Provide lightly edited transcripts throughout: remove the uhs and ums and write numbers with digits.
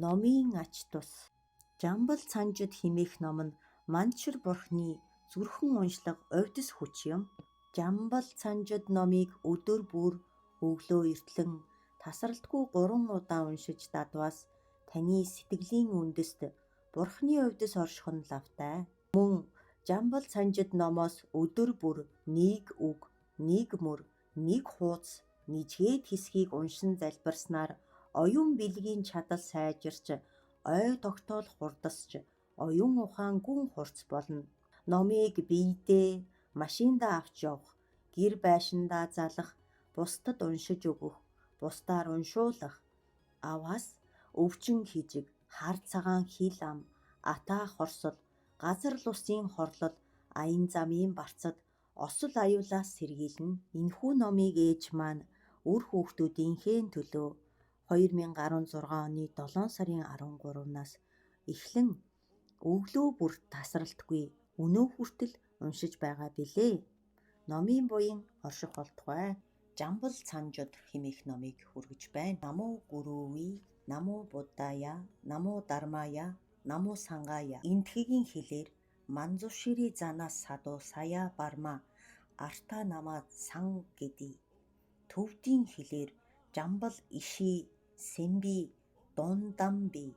Номын ач тус. Жамбал цанжид хэмээх ном нь Манчир бурхны зүрхэн уншлага овдис хүч юм. Жамбал цанжид номыг өдөр бүр өглөө эртлэн тасралтгүй 3 удаа уншиж дадваас таны сэтгэлийн үндэст бурхны овдис орших нь лавтай. Мөн Жамбал цанжид номоос өдөр бүр нэг үг, нэг мөр, нэг хуудас нижгээд хэсгийг уншин залбирснаар оюун бэлгийн чадал сайжирч, ой тогтоол хурдасч, оюун ухаан гүн хурц болно. Номыг биедээ, машиндаа авч явах, гэр байшиндаа залах, бусдад уншиж өгөх, бусдаар уншуулах, аваас өвчин хижиг, хар цагаан хил ам, атаа хорсол, газар лусын хорлол, аян замын барцад, осол аюулаас сэргийлнэ. Энэхүү номыг ээж маань үр хүүхдүүдийнхээ төлөө 2016 оны 7 сарын 13-наас эхлэн өглөө бүр тасралтгүй өнөө хүртэл уншиж байгаа билээ. Номын буян орших болтугай. Жамбал цанжид хэмээх номыг хүргэж байна. Намо гурууви, намо буддая, намо дармая, намо сангая. Энтхэгийн хэлээр манзушири зана садо сая барма арта нама сан гэдэг. Төвдийн хэлээр жамбал иши сэмби дондамби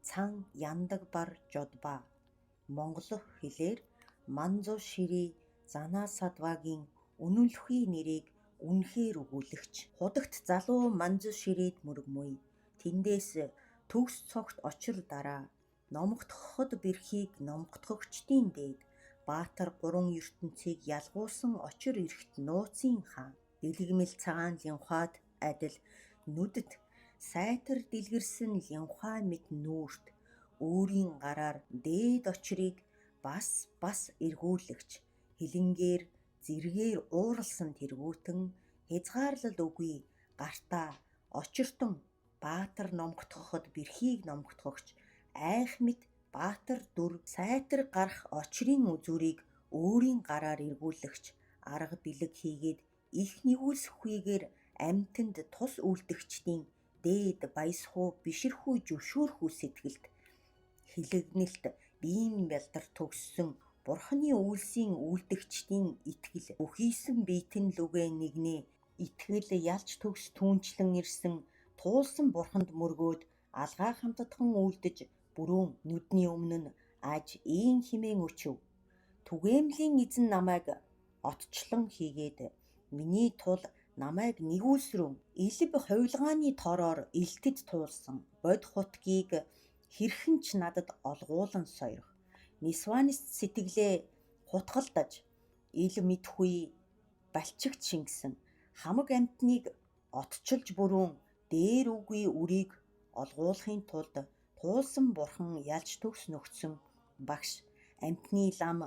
цан яндаг бар жодба. Монголох хэлээр манзушири зана садвагийн үнэлэхүй нэрийг үнэхээр өгүүлэгч. Худагт залуу манзуширид мөргмөй. Тэндээс төгс цогт очир дараа. Номготхоход бэрхийг номготгогчдын дээд. Баатар 3 ертөнцийг ялгуулсан очир эрхт нууцын хаан. Дэлгэмэл цагаан линхуад адил нүдэт сайтар дэлгэрсэн линхуа мэт нүүрт өөрийн гараар дээд очрыг бас эргүүлэгч. Хилэнгээр зэргээр ууралсан тэргүүтэн хязгаарлал үгүй гартаа очиртон баатар номготгоход бэрхийг номготгогч айх мэт баатар дүр сайтар гарах очрын үзүүрийг өөрийн гараар эргүүлэгч арга бэлэг хийгээд их нэгүүлсэхүйгээр амьтанд тус үйлдэгчдийн дээд баясхуу биширхүү зөвшөөрхүү сэтгэлд хилэгнэлт биеийн бялдар төгссөн бурхны үйлсийн үйлдэгчдийн итгэл бүхийсэн биетэн лүгэ нэгнээ итгэл ялч төгс түүнчлэн ирсэн туулсан бурханд мөргөөд алгаа хамтдхан үйлдэж бүрүүн нүдний өмнө нь аж ийн химэн өчөв. Түгээмлийн эзэн намайг отчлон хийгээд миний тул намайг нэгүүлсрүүн илб хувилгааны тороор илтэд туулсан бод хутгийг хэрхэн ч надад олгуулан сойрох. Нисванист сэтгэлээ хутгалдаж ил мэдхүй балчигт шингэсэн хамаг амьтныг отчилж бүрүүн дээр үгүй үрийг олгуулахын тулд туулсан бурхан ялж төгс нөхцөн багш амьтны лам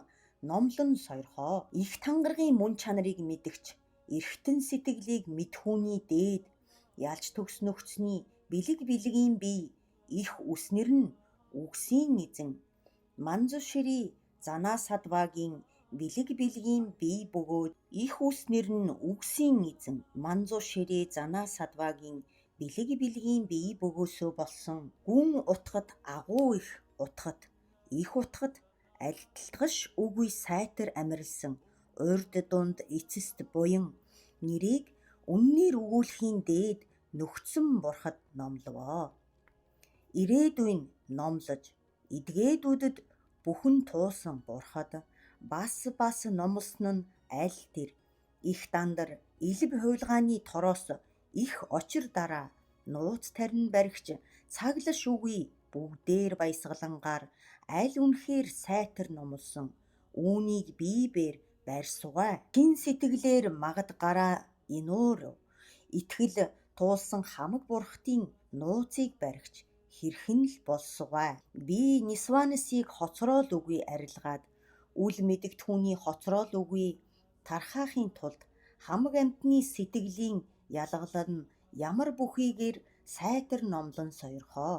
номлон сойрхоо. Их тангаргийн мөн чанарыг мэдгч эрхтэн сэтгэлийг мэдхүүний дээд ялж төгс нөхцний бэлгийн бие их үснэр нь үгсийн эзэн манзушири зана садвагийн бэлгийн бие бөгөөд их үснэр нь үгсийн эзэн манзушири зана садвагийн бэлгийн бие бөгөөсөө болсон гүн утгад агуу их утгад их утгад альталтгаш үгүй сайтар амиралсан урд дунд эцэст буян нэрийг үннээр өгүүлэхийн дээд нөхцөн бурхад номловоо. Ирээдүйн номлож эдгээдүүдэд бүхэн туусан бурхад бас номлосон нь аль тэр их дандар илб хувилгааны тороос их очир дараа нууц тарин баригч цаглаш үгүй бүгдээр баясгалангаар аль үнэхээр сайтар номлосон үүнийг биебээр барьсугай. Чин сэтгэлээр магад гараа инуур итгэл туулсан хамаг бурхтын нууцыг баригч хэрхэн л болсугай. Би нисванасыг хоцроол үгүй арилгаад үл мэдэгдэхүүний хоцроол үгүй тархаахын тулд хамаг амьтны сэтгэлийн ялгалал нь ямар бүхийгээр сайтар номлон сойрхоо.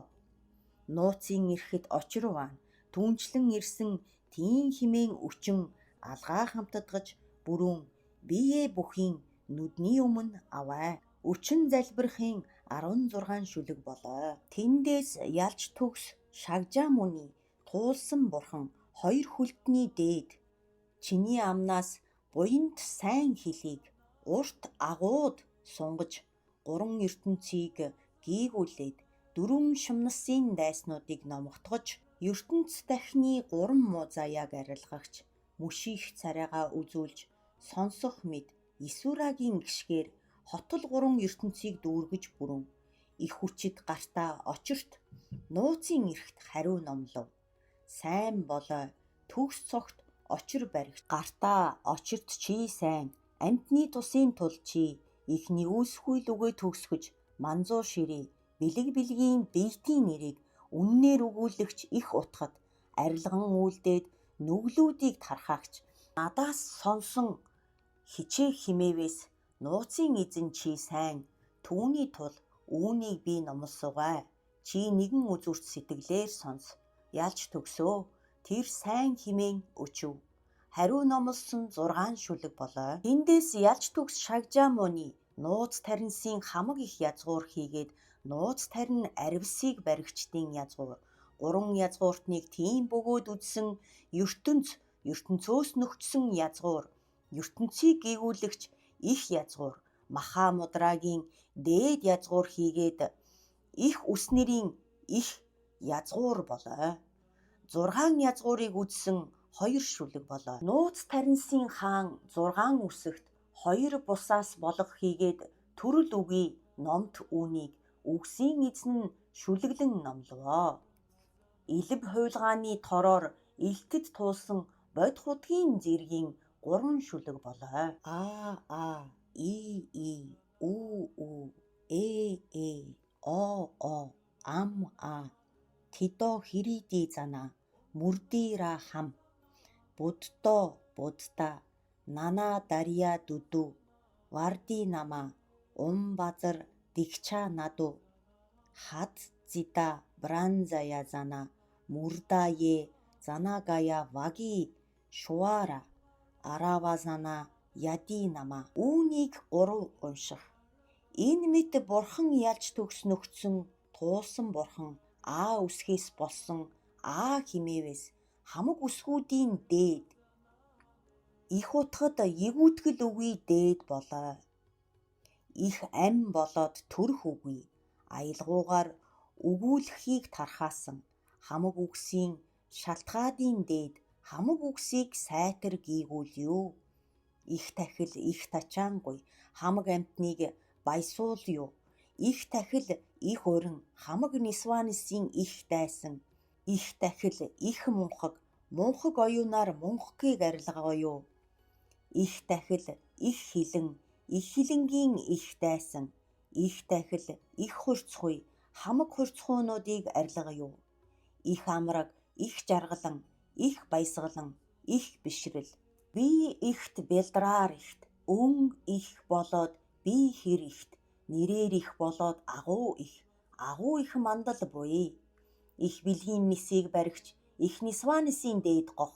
Нууцын эрхэд очирваа түүнчлэн ирсэн тийм химэн өчөн алгаа хамтдагж бүрүүн бие бүхийн нүдний өмнө аваа. Өчөн залбирахын 16 шүлэг болоо. Тэндээс ялж төгс шагжаа мөний туулсан бурхан хоёр хүлтний дээд чиний амнаас буянт сайн хэлийг урт агууд сунгаж гурван ертөнцийг гийгүүлээд дөрвөн шумнасын дайснуудыг номготгож ертөнц дахны гурван муу заяаг арилгагч мөших царайгаа үзүүлж сонсох мэд Исурагийн гიშгээр хотол гурван ертөнцийг дүүргэж бүрэн их хүчит гартаа очирт нууцын эрхт хариу номлов. Сайн болоо төгс цогт очир баригч гартаа очирт чи сайн амтны тусын тул чи их нэгүсгүй лүгээ төгсгөж манзуу ширээ бэлэг бэлгийн биетийн нэрийг үннээр өгүүлэгч их утгад арилган үйлдээд нүглүүдийг тархаагч надаас сонсон хичээх химээвээс нууцын эзэн чи сайн түүний тул үүнийг би номлосугай чи нэгэн үзүрт сэтгэлээр сонс ялж төгсөө тэр сайн химээн өчөв. Хариу номлосон 6 шүлэг болоо. Эндээс ялж төгс шагжаа мууны нууц таринсын хамаг их язгуур хийгээд нууц тарин арвсыг баригчдын язгуур гурван язгууртныг тийм бөгөөд үдсэн ертөнцөөс нөхцсөн язгуур ертөнцийг гийгүүлэгч их язгуур маха мудрагийн дээд язгуур хийгээд их үснэрийн их язгуур болоо. 6 язгуурыг үдсэн 2 шүлэг болоо. Нууц таринсын хаан 6 үсэгт 2 бусаас болох хийгээд төрөл үгүй номт үүнийг үгсийн эзэн нь шүлэглэн номловоо. Илб хуйлгааны тороор илтэд туулсан бод худгийн зэргийн 3 шүлэг болоо. И у о ам тидо хириди зана мурдира хам будто будта нана дарья дуду варди нама базар дигча наду хат зита бранзая зана мурдае занагая ваги шуара арава зана яди нама. Үүнийг 3 унших. Энэ мэт бурхан ялж төгснөгцсөн туулсан бурхан үсгээс болсон химээвээс хамаг үсгүүдийн дээд их утгад эгүүтгэл үгүй дээд болоо. Их ам болоод төрөх үгүй аялгуугаар өгүүлэхийг тархаасан хамаг үгсийн шалтгаадын дээд хамаг үгсийг сайтар гийгүүлъё. Их тахил их тачаангүй хамаг амтныг баясуулъё. Их тахил их урин хамаг нисванисын их дайсан их тахил их мунхаг оюунаар мунхгийг арилгавъё. Их тахил их хилэнгийн их дайсан их тахил их хурцгүй хамаг хурцгуунуудыг арилгавъё. Их амраг их жаргалан их баясгалан их бишрэл би ихт бэлдраар ихт их болоод би хэр ихт нэрээр их болоод агуу их мандал буй. Их бэлгийн мисийг баригч их нисванисын дээд гох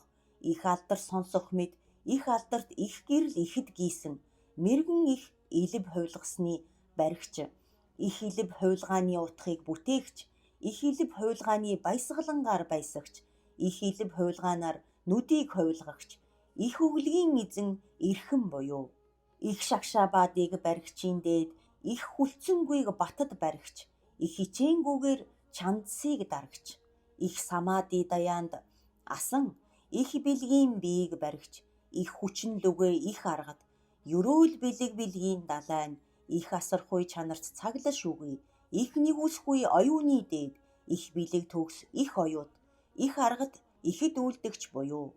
их алдар сонсох мэд их алдарт их гэрэл ихэд гийсэн мэргэн их илб хуйлгасны баригч их илб хуйлгааны утгыг бүтээгч их илб хуйлгааны баясгалангаар баясагч их илб хуйлгаанаар нүдийг хуйлгагч их өглөгийн эзэн эрхэм буюу. Их шагшаабадыг баригчийн дээд их хүлцэнгүйг батад баригч их хичээнгүүгээр чандсыг дарагч их самади даяанд асан их бэлгийн биеийг баригч их хүчин лүгээ их аргад ерөөл бэлгийн далайн их асархуй чанарт цаглаш үгүй их нэгүсгүй оюуны дээд их бэлэг төгс их оюут их аргад ихэд үлдэгч буюу.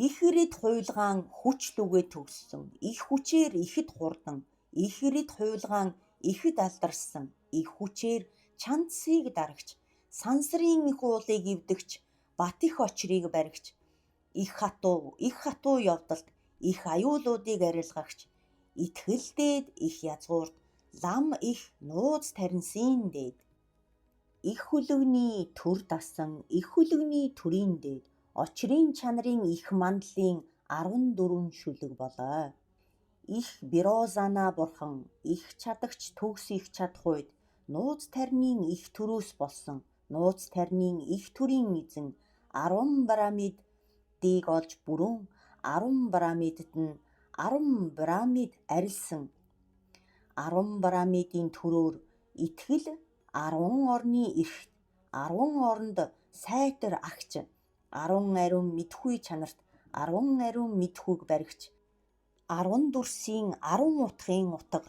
Их ирээд хуйлгаан хүч лүгээ төгссөн их хүчээр ихэд хурдан их ирээд хуйлгаан ихэд алдарсан их хүчээр чандсыг дарагч сансрын их уулыг эвдэгч бат их очрыг баригч их хатуу явдалт их аюулуудыг арилгагч итгэл дээд их язгуурт лам их нууц таринсын дээд их хүлэгний төр дасан их хүлэгний төрийн дээд очрын чанарын их мандлын 14 шүлэг болоо. Их бирозана бурхан их чадагч төгс их чадхуйд нууц таринын их төрөөс болсон нууц таринын их төрийн эзэн 10 пирамидыг олж бүрэн 10 пирамидд нь 10 пирамид арилсан 10 пирамидын төрөөр итгэл 10 орны эрхт 10 оронд сайтар агч 10 ариун мэдхүй чанарт 10 ариун мэдхүйг баригч 10 дүрсийн 10 утгын утга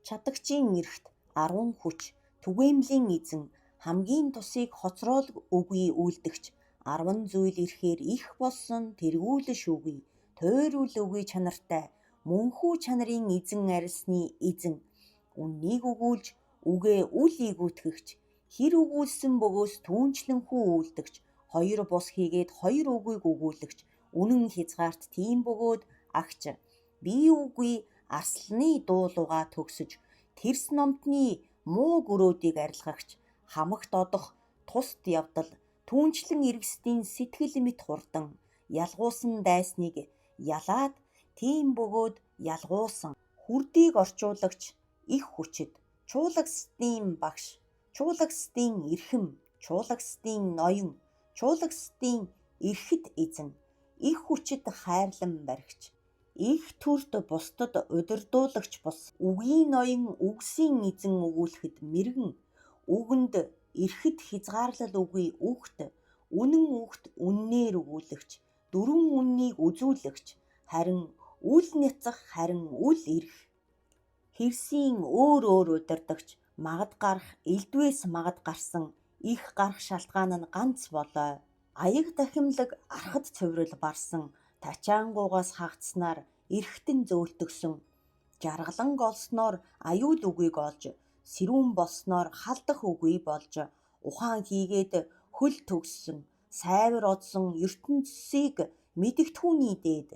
чадагчийн эрхт 10 хүч түгээмлийн эзэн хамгийн тусыг хоцроолог үгүй үйлдэгч 10 зүйл ирэхээр их болсон тэргүүлш үгүй тойрул үгүй чанартай мөнхүү чанарын эзэн арилсны эзэн үннийг өгүүлж үгээ үл игүүтгэгч хэр өгүүлсэн бөгөөс түүнчлэнхүү үйлдэгч хоёр бус хийгээд хоёр үгийг өгүүлэгч үнэн хязгаарт тийм бөгөөд агч бие үгүй арсланы дуулууга төгсөж тэрс номтны муу гөрөөдийг арилгагч хамагт одох тусд явдал түүнчлэн иргэсдийн сэтгэл мэт хурдан ялгуусан дайсныг ялаад тийм бөгөөд ялгуусан хүрдийг орчуулагч их хүчит чуулагсдын багш чуулагсдын эрхэм чуулагсдын ноён чуулагсдын эрхэт эзэн их хүчит хайрлан баригч их төрт бусдад удирдуулагч бус үгийн ноён үгсийн эзэн өгүүлэхэд мэргэн үгэнд эрхэт хязгаарлал үгүй үгт үнэн үгт үннээр өгүүлэгч дөрвөн үннийг үзүүлэгч харин үл няцах харин үл ирэх хэрсийн өөр удирдагч магад гарах элдвээс магад гарсан их гарах шалтгаан нь ганц болоо аяг дахимлаг архад цоврол барсан тачаангуугаас хагацснаар эрхтэн зөөлтгсөн жаргалан голсноор аюул үгийг олж сэрүүн болсноор халдах үгүй болж ухаан хийгээд хөл төгссөн сайвар одсон ертөнцийг мэдэгтхүүний дээд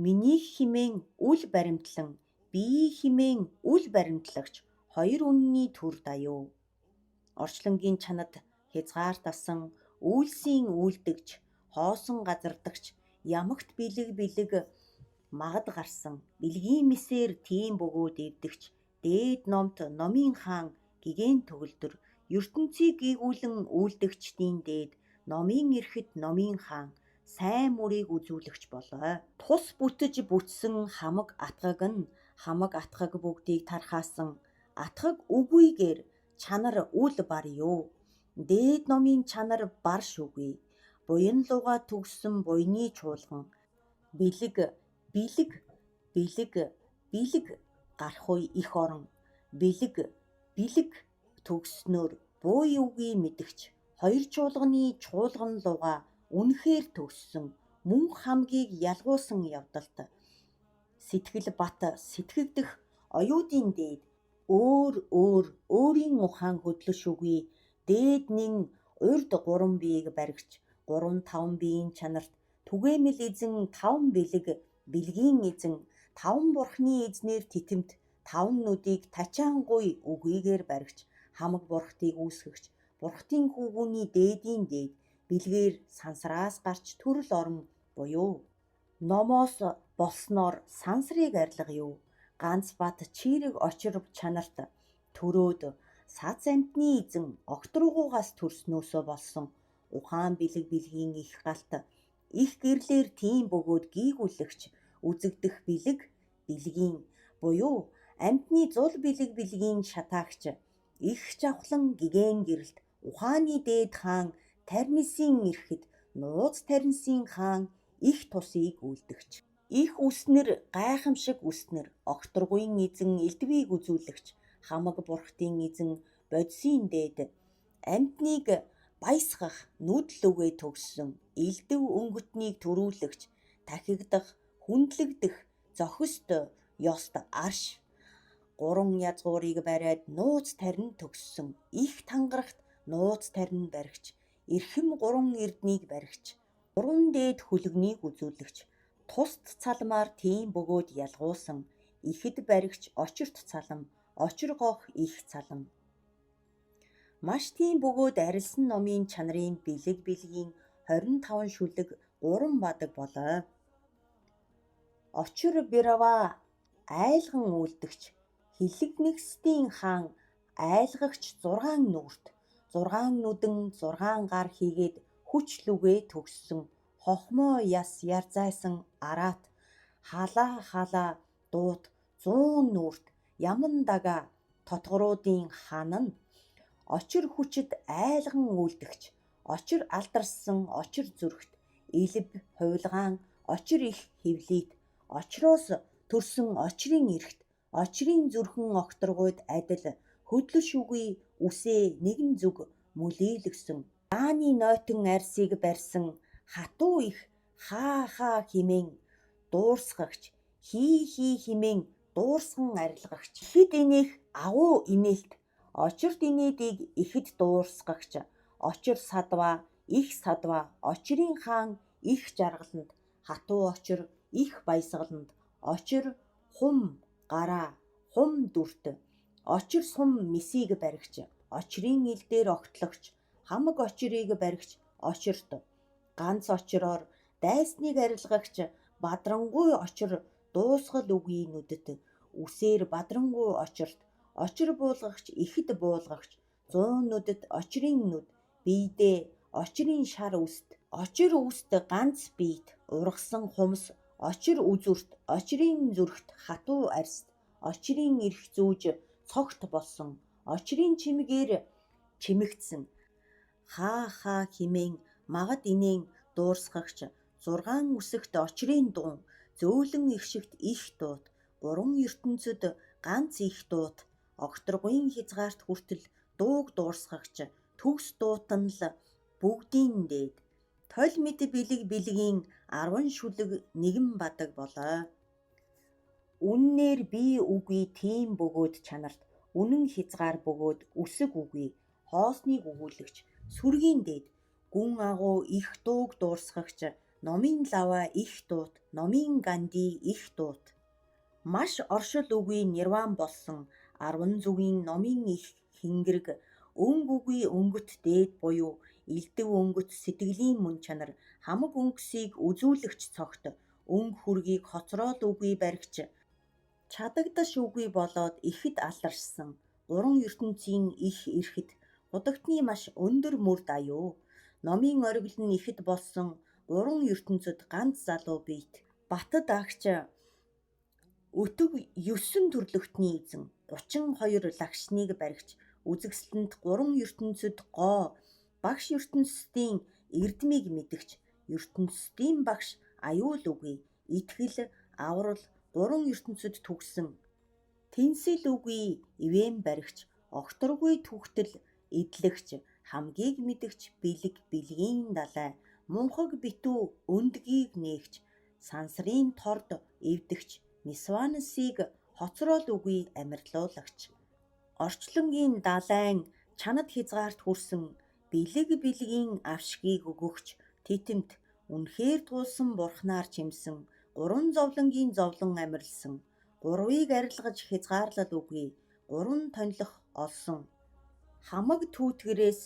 миний химэн үл баримтлан бие химэн үл баримтлагч хоёр үнний төр даяу орчлонгийн чанад хязгаартасан үйлсийн үйлдэгч хоосон газардагч ямагт бэлэг магад гарсан бэлгийн мисээр тийм бөгөөд эвдэгч дээд номт номын хаан гигэн төгөлдөр ертөнцийг гийгүүлэн үйлдэгчдийн дээд номын эрхэт номын хаан сайн мөрийг үзүүлэгч болоо тус бүтэж бүтсэн хамаг атгаг нь хамаг атгаг бүгдийг тархаасан атгаг үгүйгээр чанар үл бар юу дээд номын чанар бар шүгүй буян луга төгссөн буйны чуулган бэлэг гарахгүй их орон бэлэг төгснөөр буй үгүй мэдгч хоёр чуулганы чуулган луга үнэхээр төгссөн мөнх хамгийн ялгуусан явдалт сэтгэл бат сэтгэгдэх оюутын дээд өөрийн ухаан хөдлөш үгүй дээд нэн урд 3 биеийг баригч 3-5 биеийн чанарт түгээмэл эзэн 5 бэлгийн эзэн 5 бурхны эзнэр титэмт 5 нүдийг тачаангуй үгүйгээр баригч хамаг бурхтыг үүсгэгч бурхтын хүүгүүний дээдийн дээд бэлгээр сансраас гарч төрөл орон буюу номоос болсноор сансрыг арилга юу ганц бат чирэг очир чанарт төрөөд сац амтны эзэн окторгуугаас төрснөөсөө болсон ухаан бэлгийн их галт их гэрлэр тийм бөгөөд гийгүүлэгч үзэгдэх бэлгийн буюу амтны зул бэлгийн шатаагч их жавхлан гигэн гэрэлт ухааны дээд хаан тарнисын эрхэт нууц тарнисын хаан их тусыг үйлдэгч их үснэр гайхамшиг үснэр окторгуйн эзэн элдвийг үзүүлэгч хамаг бурхтын эзэн бодисын дээд амтныг баясгах нүдл үгээ төгссөн элдв өнгөтнийг төрүүлэгч тахигдах хүндлэгдэх зохист ёст арш 3 язгуурыг бариад нууц тарин төгссөн их тангарагт нууц тарин баригч эрхэм 3 эрднийг баригч 3 дээд хүлэгнийг үзүүлэгч тусд цалмаар тийм бөгөөд ялгуусан ихэд баригч очирт цалам очир гох их цалам маш тийм бөгөөд арилсан номын чанарын бэлгийн 25 шүлэг 3 бадаг болоо очир бирава айлган үйлдэгч хилэгнэгсдийн хаан айлгагч 6 нүрт 6 нүдэн 6 гар хийгээд хүч лүгээ төгссөн хохмоо яс ярзайсан араат халаа дуут 100 нүрт яман дага тотгоруудын ханан очир хүчит айлган үлдэгч очир алдарсан очир зүрхт илб хувилгаан очир их хевлийт очроос төрсөн очрын эрхт очрын зүрхэн огторгуйд адил хөдлөш үгүй үсээ нэгэн зүг мүлийлгсэн дааны нойтон арсыг барьсан хатуу их хаа химэн дуурсгагч хий химэн дуурсган арилгагч ихэд инех агуу инээлт очирт инээдийг ихэд дуурсгагч очир садва очрын хаан их жаргаланд хатуу очир их баясгаланд очир хум гараа хум дүрт очир сум месийг баригч очрын ил дээр огтлогч хамаг очрыг баригч очирт ганц очроор дайсныг арилгагч бадрангуй очир дуусгал үгүй нүдэд үсээр бадрангуй очирт очир буулгагч ихэд буулгагч 100 нүдэд очрын нүд биедээ очрын шар үст очир үст ганц биет ургасан хумс очир үзүрт очрын зүрхт хатуу арст очрын эрх зүүж цогт болсон очрын чимгээр чимэгдсэн хаа химэн магад инээн дуурсгагч 6 үсэгт очрын дуун зөөлөн ихшигт их дуут 3 ертөнцөд ганц их дуут огторгуйн хязгаарт хүртэл дууг дуурсгагч төгс дуутан л бүгдийн дээд толь мэд бэлгийн 10 шүлэг нэгэн бадаг болоо. Үннээр би үгүй тийм бөгөөд чанарт үнэн хязгаар бөгөөд үсэг үгүй хоосныг өгүүлэгч сүргийн дээд гүн агуу их дууг дуурсгагч номын лава их дуут номын ганди их дуут маш оршил үгүй нирван болсон 10 зүгийн номын их хингэрэг өнгө үгүй өнгөт дээд буюу илдэг өнгөт сэтгэлийн мөн чанар хамаг өнгөсийг үзүүлэгч цогт өнгө хүргийг хоцроол үгүй баригч чадагдаш үгүй болоод ихэд алдаршсан 3 ертөнцийн их эрхэд худагтны маш өндөр мөрд аюу номын оргил нь ихэд болсон 3 ертөнцөд ганц залуу биет батад агч өтөг 9 төрлөختний эзэн 32 лагшныг баригч үзэгсэлэнд 3 ертөнцөд гоо багш ертөнцийн эрдмийг мэдгч ертөнцийн багш аюул үгүй итгэл аврал 3 ертөнцөд төгсөн тэнсэл үгүй ивэм баригч огторгүй түгтэл эдлэгч хамгийг мэдгч бэлгийн далай мунхаг битүү өндгийг нээгч сансрын торд эвдэгч нисванасыг хоцроол үгүй амьрлуулагч орчлонгийн далайн чанад хязгаарт хүрсэн бэлгийн авшгийг өгөгч титэмт үнэхээр туулсан бурхнаар чимсэн 3 зовлонгийн зовлон амьрлсан 3-ыг арилгаж хязгаарлал үгүй 3 тонилох олсон хамаг түүтгэрээс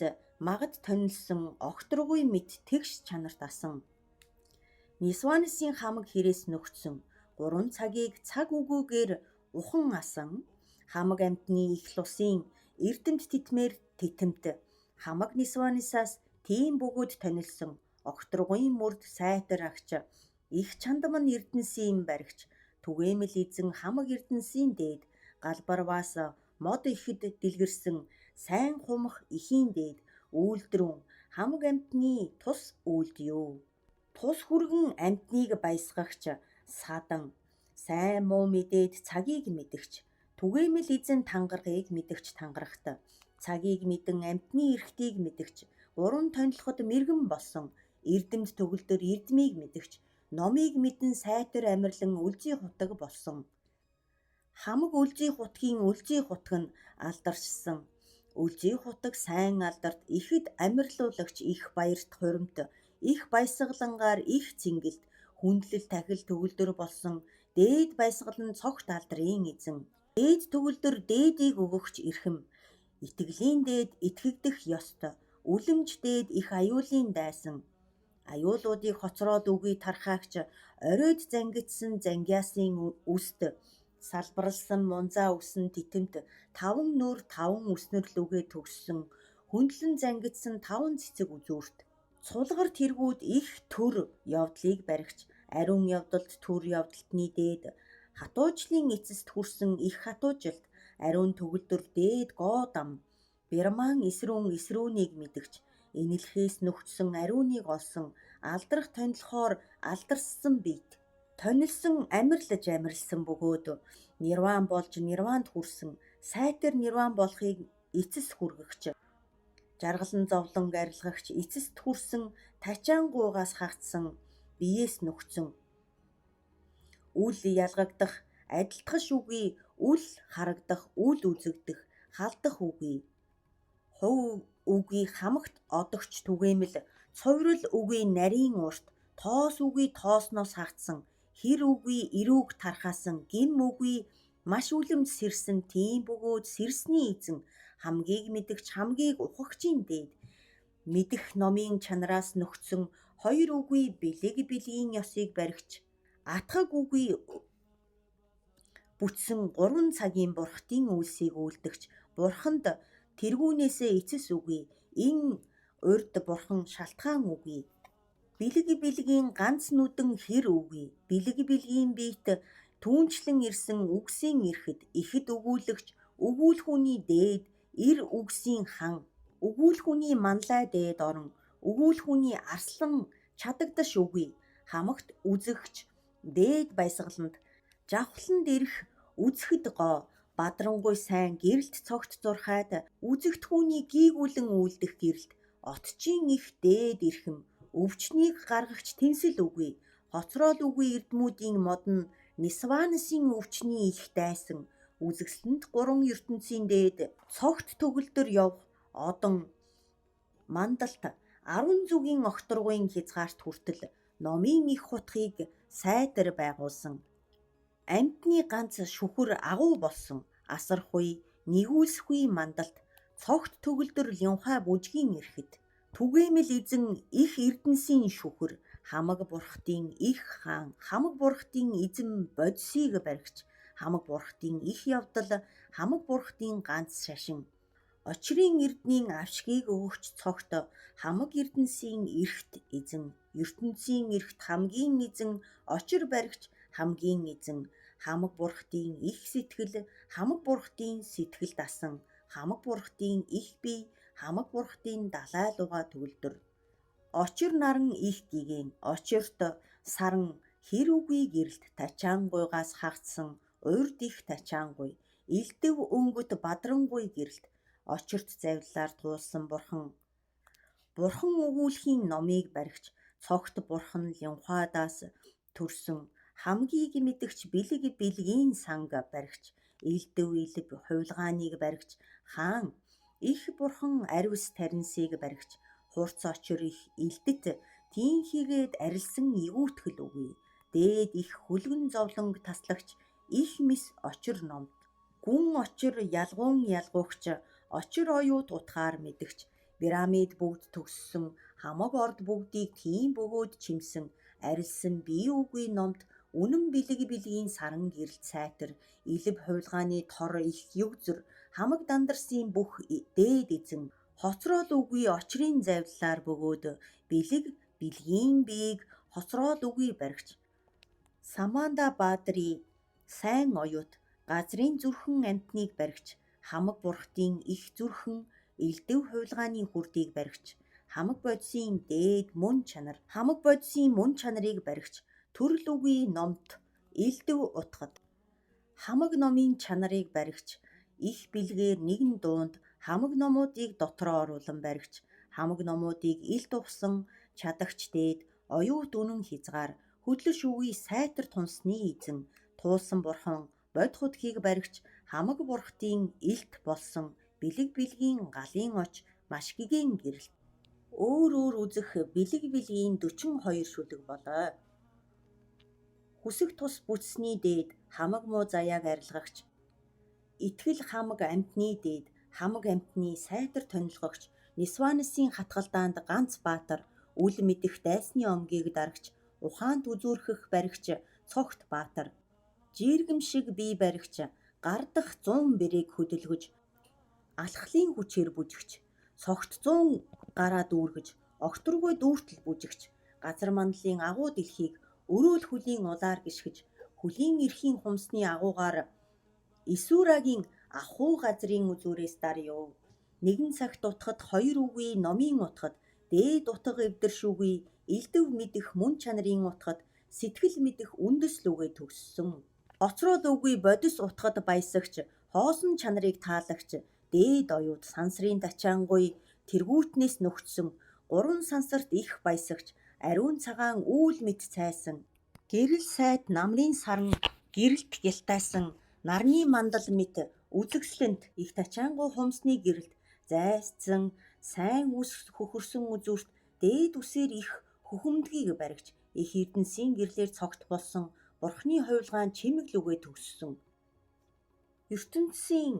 магад тонилсон огторгүй мэт тэгш чанарт асан нисванысын хамаг хэрээс нөхцсөн 3 цагийг цаг үгүйгээр ухан асан хамаг амтны их лусын эрдэмт титмээр титэмт хамаг нисванисаас тийм бөгөөд тонилсон огторгуйн мөрд сайтар агч их чандаман эрдэнсийн баригч түгээмэл эзэн хамаг эрдэнсийн дээд галбарваас мод ихэд дэлгэрсэн сайн хумах ихийн дээд үйлдрүүн хамаг амтны тус үйлдё тус хүргэн амтныг баясгагч садан сайн муу мэдээд цагийг мэдгч түгээмэл эзэн тангархыг мэдгч тангарахт цагийг мэдэн амтны эрхтийг мэдгч 3 тонилоход мэргэн болсон эрдэмт төгөлдөр эрдмийг мэдгч номыг мэдэн сайтар амьрлан үлзий хутаг болсон хамаг үлзий хутгийн үлзий хутаг нь алдаршсан үлзий хутаг сайн алдарт ихэд амьрлуулагч их баярт хуримт их баясгалангаар их цэнгэлт хүндлэл тахил төгөлдөр болсон дээд баясгалан цогт алдрын эзэн дээд төгөлдөр дээдийг өгөгч эрхэм итгэлийн дээд итгэгдэх ёстой үлэмж дээд их аюулын дайсан аюулуудыг хоцроод үгүй тархаагч оройд зангидсан зангиасын үст Салбарлсан мунзаа үсэн титэмд 5 нүр 5 үснэр лүгээ төгссөн хөндлөн зангидсан 5 цэцэг үзүүрт цулгар тэргүүд их төр явдлыг баригч ариун явдалд төр явдалтны дээд хатуужлын эцэст хүрсэн их хатуужилт ариун төгөлдөр дээд гоо дам Бирман эсрүүнийг мэдгч энэлхээс нөхцсөн ариуныг олсон алдрах тонилхоор алдарссан бийт тонилсон амирлсан бөгөөд нирван болж нирванд хүрсэн сайтар нирван болохыг эцэс хүргэгч жаргалан зовлон арилгагч эцэст хүрсэн тачаангуйгаас хагцсан биеэс нөхцөн үл ялгагдах адилтгаш үгүй үл харагдах үл үзэгдэх халдах үгүй хувь үгүй хамагт одогч түгээмэл цоврол үгүй нарийн урт тоос үгүй тоосноос хагцсан хэр үгүй эрүүг тархаасан гим үгүй маш үлэмж сэрсэн тийм бөгөөд сэрсний эзэн хамгийн мэдгч хамгийн ухагчийн дээд мэдэх номын чанараас нөхцөн хоёр үгүй бэлгийн ёсыг баригч атгаг үгүй бүтсэн 3 цагийн бурхтын үйлсийг үйлдэгч бурханд тэргүүнээсээ эцэс үгүй энэ урд бурхан шалтгаан үгүй бэлгийн ганц нүдэн хэр үгүй бэлгийн биет түүнчлэн ирсэн үгсийн ирэхэд ихэд өгүүлэгч өгүүлхүүний дээд ир үгсийн хан өгүүлхүүний манлай дээд орон өгүүлхүүний арслан чадагдаш үгүй хамагт үзэгч дээд баясгаланд жавхланд ирэх үзэхэд гоо бадрангуй сайн гэрэлт цогт зурхайд үзэгдэхүүний гийгүүлэн үйлдэх гэрэлт отчийн их дээд ирхэм өвчнийг гаргагч тэнсэл үгүй хоцрол үгүй эрдмүүдийн модон Нисванасын өвчний их дайсан үзэгсэлэнд 3 ертөнцийн дээд цогт төгөлдөр явх одон мандалт 10 зүгийн огторгуйн хязгаарт хүртэл номын их хутгийг сайтар байгуулсан амтны ганц шүхэр агуу болсон асархуй нэгүүлсгүй мандалт цогт төгөлдөр лянхай бүжгийн ирэхэд түгээмэл эзэн их эрдэнсийн шүхэр хамаг бурхтын их хаан хамаг бурхтын эзэн бодисыг баригч хамаг бурхтын их явдал хамаг бурхтын ганц шашин очрын эрдний авшгийг өгөгч цогт хамаг эрдэнсийн эрхт эзэн ертөнцийн эрхт хамгийн эзэн очир баригч хамгийн эзэн хамаг бурхтын их сэтгэл хамаг бурхтын сэтгэл дасан хамаг бурхтын их бие хамаг бурхтын далай луга төгөлдөр очир наран их гигэн очирт саран хэр үгүй гэрэлт тачаангуйгаас хагцсан урд их тачаангуй илдэв өнгөт бадрангуй гэрэлт очирт завлаар туулсан бурхан өгүүлхийн номыг баригч цогт бурхан лянхадаас төрсөн хамгийн мэдгч бэлгийн санга баригч илдэв хувилгааныг баригч хаан их бурхан ариус таринсыг баригч хурц очир их илдэт тийхийгээд арилсан ивүүтгэл үгүй дээд их хүлгэн зовлонг таслагч их мис очир номд гүн очир ялгуугч очир оюут утгаар мэдгч пирамид бүгд төгссөн хамаг орд бүгдийг тийм бөгөөд чимсэн арилсан бие үгүй номд үнэн бэлгийн саран гэрэлт сайтар илэв хувилгааны тор их югзэр хамаг дандарсын бүх дээд эзэн хоцрол үгүй очрын завлаар бөгөөд бэлгийн биег хоцрол үгүй баригч Саманда Баадри сайн оюут газрын зүрхэн амтныг баригч хамаг бурхтын их зүрхэн элдэв хувилгааны хүрдийг баригч хамаг бодисын дээд мөн чанарыг баригч төрөл үгүй номт элдэв утгад хамаг номын чанарыг баригч их бэлгээр нэгэн дуунд хамаг номуудыг дотроо оруулан баригч хамаг номуудыг илт ухсан чадагч дээд оюут үнэн хязгаар хөдлөш үгүй сайтар тунсны эзэн туулсан бурхан бод хутгийг баригч хамаг бурхтын илт болсон бэлгийн галын оч маш гэгэн гэрэлт өөр үзэх бэлгийн 42 шүлэг болоо. Хүсэх тус бүтсний дээд хамаг муу заяаг арилгагч итгэл хамаг амтны дээд хамаг амтны сайтар тонилгогч Нисванасын хатгалдаанд ганц баатар үл мэдэх дайсны омгийг дарагч ухаанд үзүүрхэх баригч цогт баатар жиргэм шиг бие баригч гардах 100 бэрийг хөдөлгөж алхлын хүчээр бүжигч цогт 100 гараа дүүргэж огторгүй дүүртэл бүжигч газар мандлын агуу дэлхийг өрөөл хүлийн улаар гიშгэж хүлийн эрхийн хумсны агуугаар Исурагийн ахуй газрын үзүүрээс дарёо. Нэгэн цагт утгад хоёр үгүй номын утгад дээд утга эвдэршүүгүй элдэв мэдэх мөн чанарын утгад сэтгэл мэдэх үндэс лүгээ төгссөн. Оцроод үгүй бодис утгад баясагч хоосон чанарыг таалагч дээд оюут сансрын тачаангуй тэргүүтнээс нөхцсөн гурван сансарт их баясагч ариун цагаан үүл мэт цайсан гэрэл сайд намрын саран гэрэлт гялтайсан нарны мандал мэт үзэгслэнт их тачаангуй хумсны гэрэлт зайсцсан сайн үс хөхөрсөн үзүүрт дээд үсээр их хөхөмдгийг баригч их эрдэнсийн гэрлээр цогт болсон Бурхны хувилгаан чимэг лүгээ төгссөн. ертөнцийн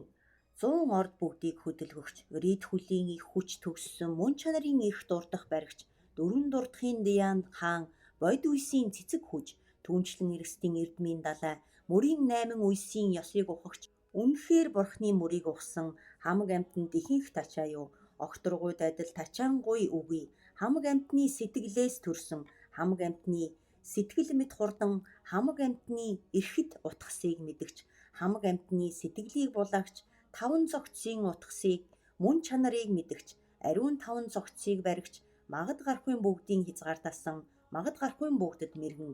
100 орд бүгдийг хөдөлгөгч рид хүлийн их хүч төгссөн мөн чанарын их дурдах баригч дөрвөн дурдахын Диян хаан бод үйсийн цэцэг хүж түүнчлэн эргэстийн эрдмийн далай мөрийн 8 үйсийн ёсыг ухагч үнэхээр Бурхны мөрийг ухсан хамаг амьтанд ихэнх тачаа юу огторгуй дадал тачаангуй үгүй хамаг амьтны сэтгэлээс төрсөн хамаг амьтны сэтгэл мэт хурдан хамаг амьтны эрхэт утгасыг мэдгч хамаг амьтны сэтгэлийг булаагч таван зогцсийн утгасыг мөн чанарыг мэдгч ариун таван зогцсыг баригч магад гарахын бүгдийн хязгаартасан магад гарахын бүгдэд мэргэн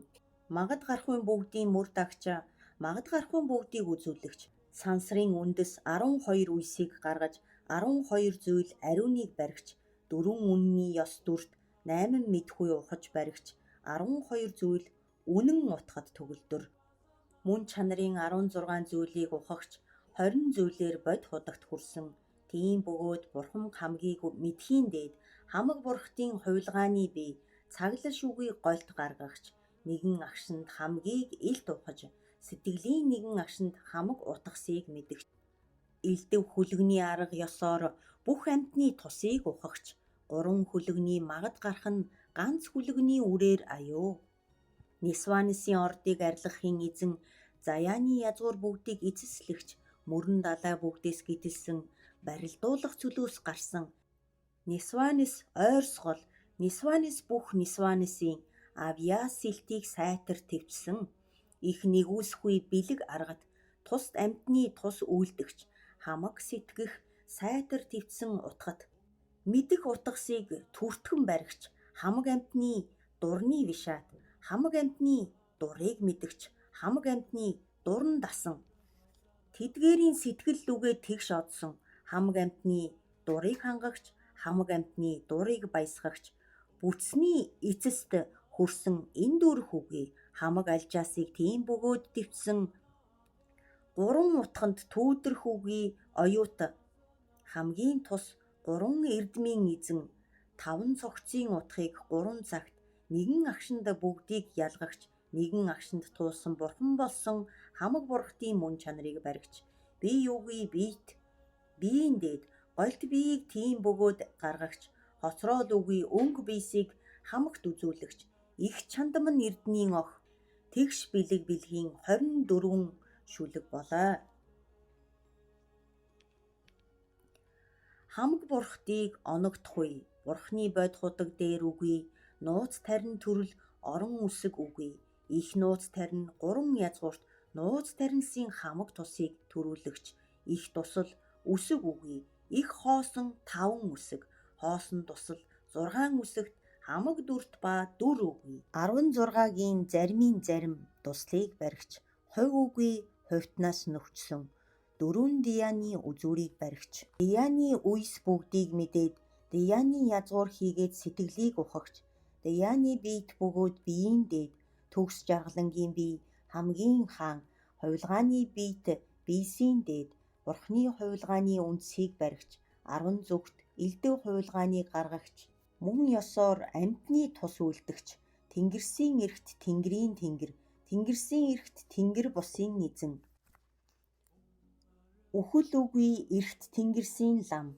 магад гарахын бүгдийн мөр дагчаа магад гарахын бүгдийг үзүүлэгч сансрын үндэс 12 үйсийг гаргаж 12 зүйл ариуныг баригч 4 үнний ёс дүрт 8 мэдхүй ухаж баригч 12 зүйл үнэн утгад төгөлдөр мөн чанарын 16 зүйлийг ухагч 20 зүйлээр бод худагт хүрсэн тийм бөгөөд бурхан хамгийн мэдхийн дээд хамаг бурхтын хувилгааны бие цаглаш үгүй голт гаргагч нэгэн агшинд хамгийн илт ухаж сэтгэлийн нэгэн агшинд хамаг утгасыг мэдгч элдэв хүлэгний арга ёсоор бүх амьтны тусыг ухагч гурван хүлэгний магад гарах нь ганц хүлэгний үрээр аяо. Нисванисын ордыг арилгахын эзэн Заяаны язгуур бүгдийг эцэслэгч мөрөн далай бүгдээс гидэлсэн барилдуулах цөлөөс гарсан Нисванис ойрсгол Нисванис бүх Нисванисын Авьяас сэлтийг сайтар твчсэн их нэгүсгүй бэлэг аргад тусд амьтны тус үйлдэгч хамаг сэтгэх сайтар твчсэн утгад мэдэх утгасыг түртгэн баригч хамаг амьтны дурны вишат хамаг амьтны дурыг мэдгч хамаг амьтны дуран дасан тэдгээрийн сэтгэл лүгээ тэгш одсон хамаг амьтны дурыг хангагч хамаг амьтны дурыг баясгагч бүтсний эцэст хөрсөн энэ дөрөх үгүй хамаг алжаасыг тийм бөгөөд дэвчсэн гурван утганд төөдрөх үгүй оюут хамгийн тус гурван эрдмийн эзэн таван цогцын утгыг 3 цагт нэгэн агшинд бүгдийг ялгагч нэгэн агшинд туулсан бурхан болсон хамаг бурхтын мөн чанарыг баригч би юугүй биет биеийн дээд голт биеийг тийм бөгөөд гаргагч хоцроод үгүй өнгө биесийг хамагт үзүүлэгч их чандамн эрдмийн ох тэгш бэлэг бэлгийн 24 шүлэг болоо. Хамаг бурхтыг оногдохгүй бурхны бод худаг дээр үгүй нууц тарин төрөл орон үсэг үгүй их нууц тарин 3 язгуурт нууц таринсын хамаг тусыг төрүүлэгч их тусал үсэг үгүй их хоосон 5 үсэг хоосон тусал 6 үсэгт хамаг дүрт ба дүр үгүй 16-гийн заримын зарим туслыг баригч хувь үгүй хувьтнаас нөхцсөн 4 Дияны үзүүрийг баригч Дияны үйс бүгдийг мэдээд Дияны язгуур хийгээд сэтгэлийг ухагч Дияны биет бөгөөд биеийн дээд төгс жаргалангийн бие хамгийн хаан хувилгааны биет биесийн дээд бурхны хувилгааны үндсийг баригч 10 зүгт элдэв хувилгааныг гаргагч мөн ёсоор амьтны тус үлдэгч тэнгэрсийн эрхт тэнгэрийн тэнгэр тэнгэрсийн эрхт тэнгэр бусын эзэн үхэл үгүй эрхт тэнгэрсийн лам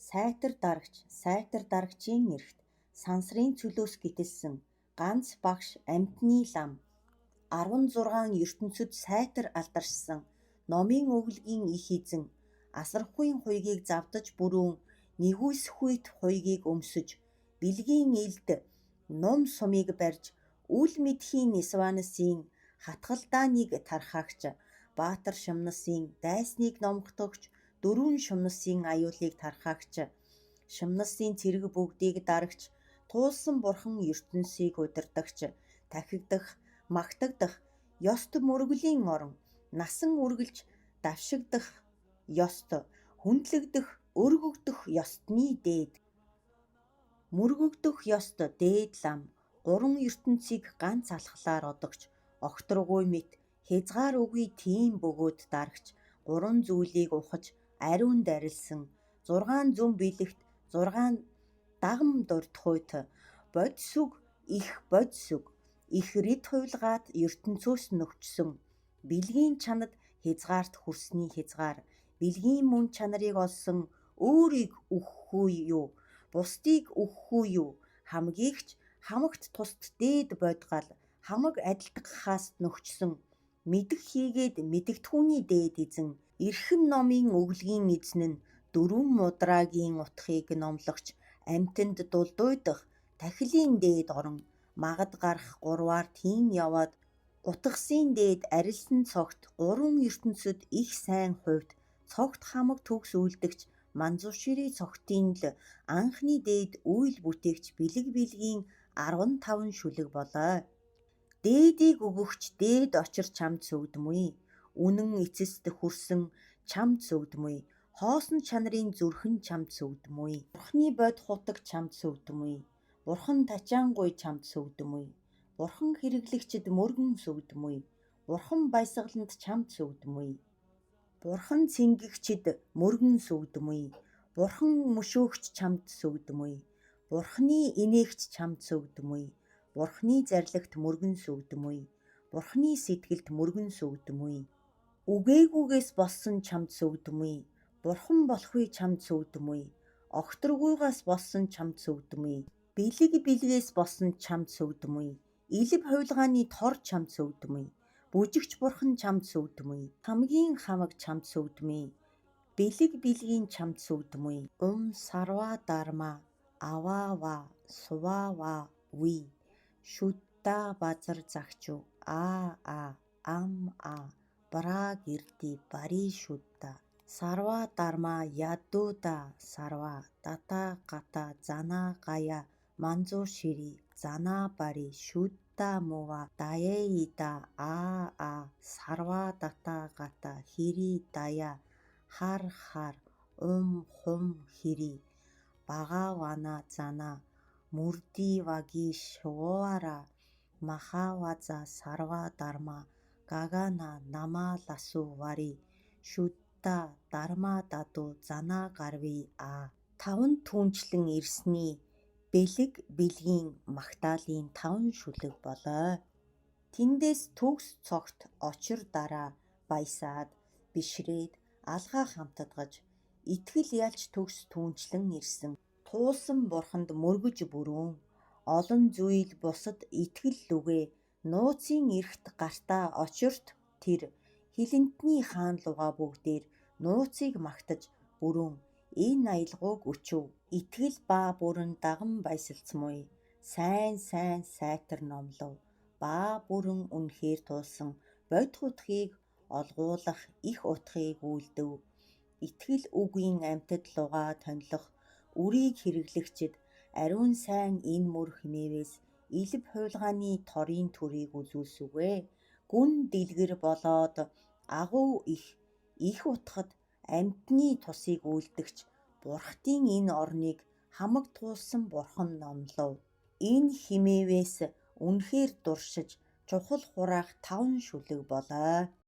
сайтар дарагчийн эрхт сансрын цөлөөс гитэлсэн ганц багш амьтны лам 16 ертөнцөд сайтар алдаршсан номын өглөгийн их эзэн асархуйн хуйгийг завдаж бүрүүн нэгүсхүйт хуйгийг өмсөж бэлгийн илд ном сумыг барьж үл мэдхийн Нисванысын хатгалдааныг тархаагч Баатар Шамнасын дайсныг номхдогч дөрвөн Шамнасын аюулыг тархаагч Шамнасын цэрэг бүгдийг дарагч туулсан бурхан ертөнцийг удирдагч тахигдах магтагдах ёст мөргөлийн орон насан үргэлж давшигдах ёст хүндлэгдэх өргөгдөх ёстны дээд мөргөгдөх ёст дээд лам гурван ертөнцийг ганц алхлаар одогч огторгуй мэт хязгаар үгүй тийм бөгөөд дарагч гурван зүйлийг ухаж ариун дарилсан 6 зүм билэгт 6 дагам дурдхуйт бодсүг их рид хуйлгаад ертөнцөөс нөхчсөн бэлгийн чанад хязгаарт хүрсний хязгаар бэлгийн мөн чанарыг олсон өөрийг өгөхгүй юу бусдыг өгөхгүй юу хамгийгч хамагт тусд дээд бодгал хамаг адилдгахаас нөхчсөн мэдэх хийгээд мэдэгдэхүүний дээд эзэн эрхэм номын өглөгийн эзэн нь дөрвөн мудрагийн утгыг номлогч амьтанд дулдуйдах тахилын дээд орон магад гарах гурваар тийм яваад утгасын дээд арилсан цогт гурван ертөнцөд их сайн хувьд цогт хамаг төгс үйлдэгч манзушири цогтын л анхны дээд үйл бүтээгч бэлгийн 15 шүлэг болоо. Дээдийг өгөгч дээд очир чамд сүгдмүй. Үнэн эцэст хүрсэн чамд сүгдмүй. Хоосон чанарын зүрхэн чамд сүгдмүй. Бурхны бод хутаг чамд сүгдмүй. Бурхан тачаангуй чамд сүгдмүй. Бурхан хэрэглэгчд мөргөн сүгдмүй. Бурхан баясгаланд чамд сүгдмүй. Бурхан цэнгэгчд мөргөн сүгдмүй. Бурхан мөшөөгч чамд сүгдмүй. Бурханы инээгч чамд сүгдмүй. Бурханы зарлагт мөргөн сүгдмүй. Бурханы сэтгэлд мөргөн сүгдмүй. Үгээгүйгээс болсон чамд сүгдмүй. Бурхан болохгүй чамд сүгдмүй. Огторгүйгаас болсон чамд сүгдмүй. Бэлгээс болсон чамд сүгдмүй. Илб хуйлгааны тор чамд сүгдмүй. Бүжигч бурхан чамд сүгдмүй. Хамгийн хамаг чамд сүгдмүй. Бэлгийн чамд сүгдмүй. Сарва дарма авава сувава ви шүдта базар загчу ам бра гэрди бари шүдта сарва дарма ядуда сарва дата гата зана гая манзу шири зана бари шүдта мува даяида сарва дата гата хири дая хар хум хири багавана зана мурди ваги шуара махаваза сарва дарма гагана нама ласу вари шүдта дарма даду зана гарви таван түүнчлэн ирсний бэлгийн магтаалын 5 шүлэг болоо. Тэндээс төгс цогт очир дараа баясаад бишрээд алгаа хамтадгаж итгэл ялж төгс түүнчлэн ирсэн туулсан бурханд мөргөж бүрүүн олон зүйл бусад итгэл лүгээ нууцын эрхт гартаа очирт тэр хилэнтний хаан лугаа бүгдээр нууцыг магтаж бүрүүн энэ аялгауг өчөв итгэл ба бүрэн даган баясалцмуй сайн сайтар номлов ба бүрэн үнэхээр туулсан бодит утгыг олгуулах их утгыг үйлдэв итгэл үгийн амьтад лугаа тонилох үрийг хэрэглэгчд ариун сайн энэ мөр хэмээвээс илб хуйлгааны торын төрийг үзүүлсүгэ гүн дэлгэр болоод агуу их утгад амьтны тусыг үйлдэгч бурхтын энэ орныг хамаг туулсан бурхан номлов энэ хэмээвээс үнэхээр дуршиж чухал хураах 5 шүлэг болоо.